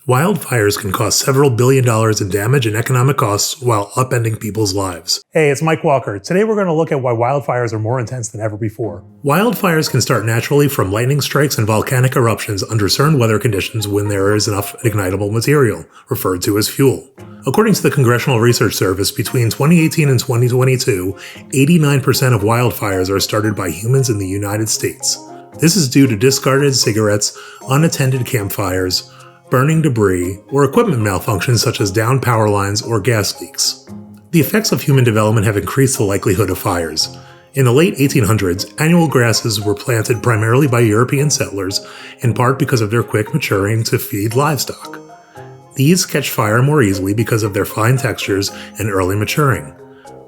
Wildfires can cause several $billion in damage and economic costs while upending people's lives. Hey, it's Mike Walker. Today we're going to look at why wildfires are more intense than ever before. Wildfires can start naturally from lightning strikes and volcanic eruptions under certain weather conditions when there is enough ignitable material, referred to as fuel. According to the Congressional Research Service, between 2018 and 2022, 89% of wildfires are started by humans in the United States. This is due to discarded cigarettes, unattended campfires, burning debris, or equipment malfunctions such as downed power lines or gas leaks. The effects of human development have increased the likelihood of fires. In the late 1800s, annual grasses were planted primarily by European settlers, in part because of their quick maturing to feed livestock. These catch fire more easily because of their fine textures and early maturing.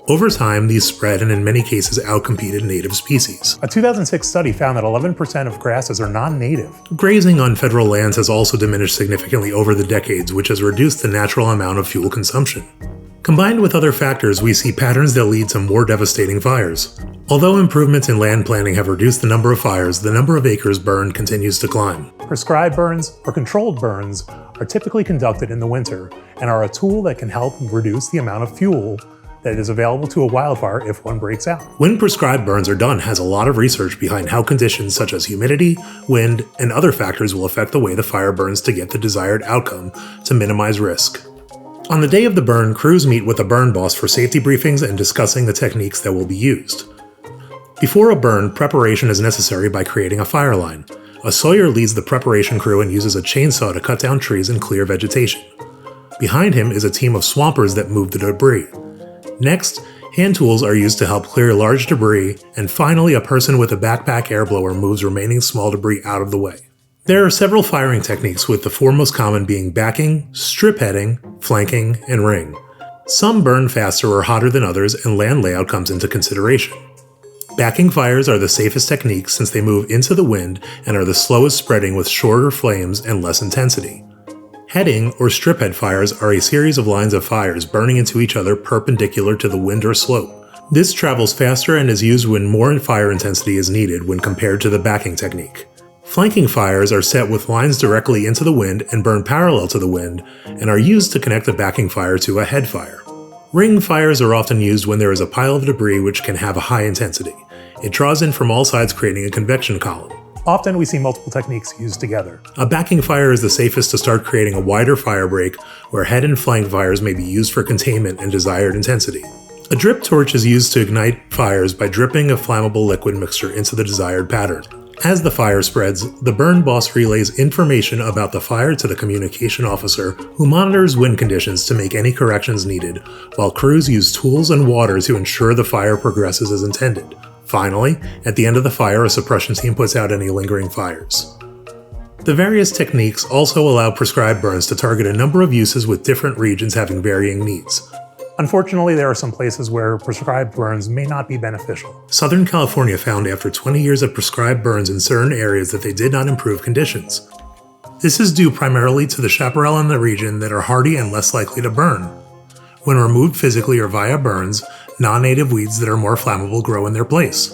Over time, these spread and in many cases outcompeted native species. A 2006 study found that 11% of grasses are non-native. Grazing on federal lands has also diminished significantly over the decades, which has reduced the natural amount of fuel consumption. Combined with other factors, we see patterns that lead to more devastating fires. Although improvements in land planning have reduced the number of fires, the number of acres burned continues to climb. Prescribed burns or controlled burns are typically conducted in the winter and are a tool that can help reduce the amount of fuel that is available to a wildfire if one breaks out. When prescribed burns are done has a lot of research behind how conditions such as humidity, wind, and other factors will affect the way the fire burns to get the desired outcome to minimize risk. On the day of the burn, crews meet with the burn boss for safety briefings and discussing the techniques that will be used. Before a burn, preparation is necessary by creating a fire line. A sawyer leads the preparation crew and uses a chainsaw to cut down trees and clear vegetation. Behind him is a team of swampers that move the debris. Next, hand tools are used to help clear large debris, and finally a person with a backpack air blower moves remaining small debris out of the way. There are several firing techniques, with the four most common being backing, strip heading, flanking, and ring. Some burn faster or hotter than others, and land layout comes into consideration. Backing fires are the safest techniques since they move into the wind and are the slowest spreading with shorter flames and less intensity. Heading or strip head fires are a series of lines of fires burning into each other perpendicular to the wind or slope. This travels faster and is used when more fire intensity is needed when compared to the backing technique. Flanking fires are set with lines directly into the wind and burn parallel to the wind and are used to connect a backing fire to a head fire. Ring fires are often used when there is a pile of debris which can have a high intensity. It draws in from all sides, creating a convection column. Often we see multiple techniques used together. A backing fire is the safest to start creating a wider fire break, where head and flank fires may be used for containment and desired intensity. A drip torch is used to ignite fires by dripping a flammable liquid mixture into the desired pattern. As the fire spreads, the burn boss relays information about the fire to the communication officer, who monitors wind conditions to make any corrections needed, while crews use tools and water to ensure the fire progresses as intended. Finally, at the end of the fire, a suppression team puts out any lingering fires. The various techniques also allow prescribed burns to target a number of uses, with different regions having varying needs. Unfortunately, there are some places where prescribed burns may not be beneficial. Southern California found after 20 years of prescribed burns in certain areas that they did not improve conditions. This is due primarily to the chaparral in the region that are hardy and less likely to burn. When removed physically or via burns, non-native weeds that are more flammable grow in their place.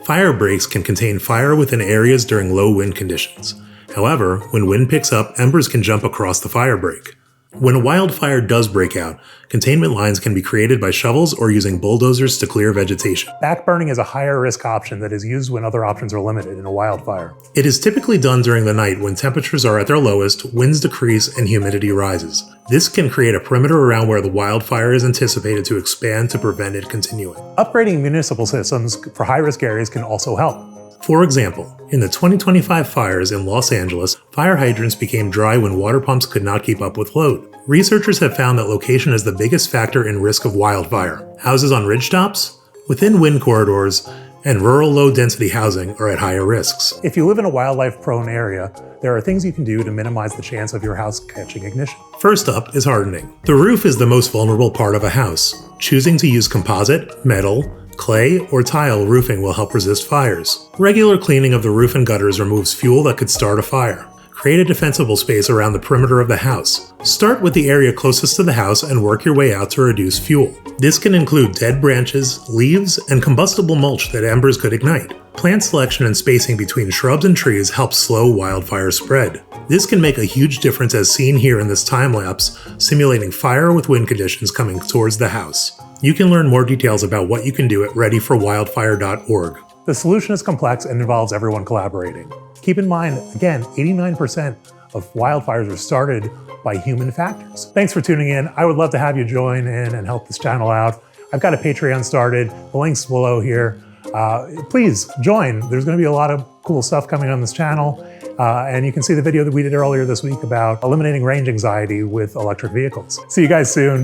Fire breaks can contain fire within areas during low wind conditions. However, when wind picks up, embers can jump across the fire break. When a wildfire does break out, containment lines can be created by shovels or using bulldozers to clear vegetation. Backburning is a higher risk option that is used when other options are limited in a wildfire. It is typically done during the night when temperatures are at their lowest, winds decrease, and humidity rises. This can create a perimeter around where the wildfire is anticipated to expand to prevent it continuing. Upgrading municipal systems for high-risk areas can also help. For example, in the 2025 fires in Los Angeles, fire hydrants became dry when water pumps could not keep up with load. Researchers have found that location is the biggest factor in risk of wildfire. Houses on ridgetops, within wind corridors, and rural low-density housing are at higher risks. If you live in a wildlife-prone area, there are things you can do to minimize the chance of your house catching ignition. First up is hardening. The roof is the most vulnerable part of a house. Choosing to use composite, metal, clay, or tile roofing will help resist fires. Regular cleaning of the roof and gutters removes fuel that could start a fire. Create a defensible space around the perimeter of the house. Start with the area closest to the house and work your way out to reduce fuel. This can include dead branches, leaves, and combustible mulch that embers could ignite. Plant selection and spacing between shrubs and trees helps slow wildfire spread. This can make a huge difference as seen here in this time lapse, simulating fire with wind conditions coming towards the house. You can learn more details about what you can do at readyforwildfire.org. The solution is complex and involves everyone collaborating. Keep in mind, again, 89% of wildfires are started by human factors. Thanks for tuning in. I would love to have you join in and help this channel out. I've got a Patreon started. The link's below here. Please join. There's going to be a lot of cool stuff coming on this channel. And you can see the video that we did earlier this week about eliminating range anxiety with electric vehicles. See you guys soon.